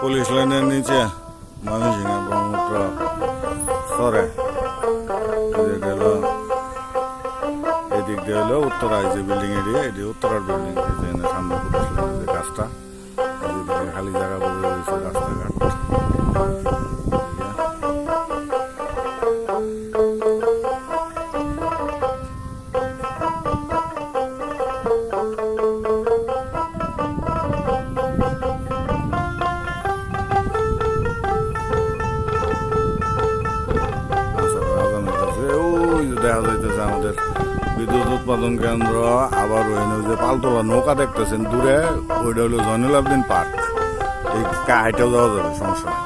Police লাইনের নিচে ময়মনসিংহ ব্রহ্মপুত্র সরে এদিক দিয়ে হলো উত্তরা, যে বিল্ডিং এরিয়া, এটি উত্তরার বিল্ডিং। সামনে পুলিশ লাইনের যে গাছটা, খালি জায়গা বলে রয়েছে রাস্তাঘাট। দেখা যাইতেছে আমাদের বিদ্যুৎ উৎপাদন কেন্দ্র। আবার ওই যে পালতোলা নৌকা দেখতেছেন দূরে, ওইটা হলো জয়নুল আবদিন পার্ক। এই হাইটেও যাওয়া যাবে, সমস্যা নেই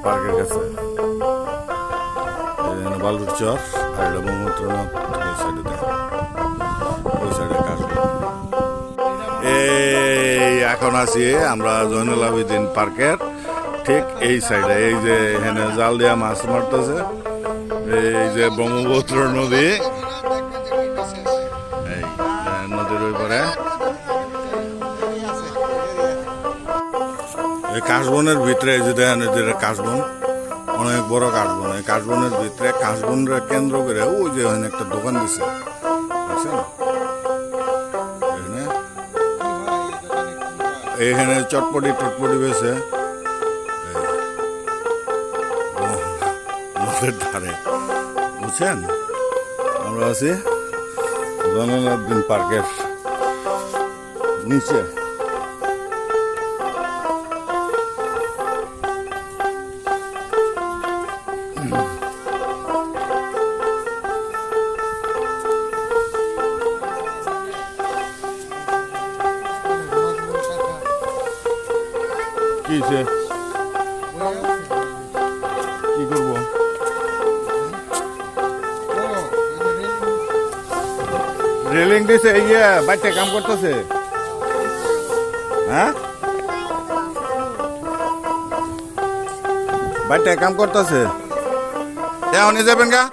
পার্কের কাছে। বালুর চর আর এটা ব্রহ্মপুত্র নদ, এই সাইডে দেখেন, ওই সাইডে কাশবন। এই এখন আছি আমরা জয়নুল আবেদিন পার্কের ঠিক এই সাইডে। এই যে এখানে জাল দিয়া মাছ মারতেছে, এই যে ব্রহ্মপুত্র নদী, এই নদীর ওই পারে এই কাশবনের ভিতরে, এই যে দেখেন এটা কাশবন, অনেক বড় কাশবন। এই কাশবনের ভিতরে কাশবনরা কেন্দ্র করে ওই যে ওখানে একটা দোকান দিছে, বুঝছেন? এখানে চটপটি টটপটি বেছে নদের ধারে, বুঝছেন? আমরা আছি জয়নুল আবেদিন পার্কের নিচে। কি করবো? রেলিং দিছে, ইয়ে বাচ্চা কাম করতেছে। হ্যাঁ, বাচ্চা কাম করতেছে। এখনই যাবেন গা?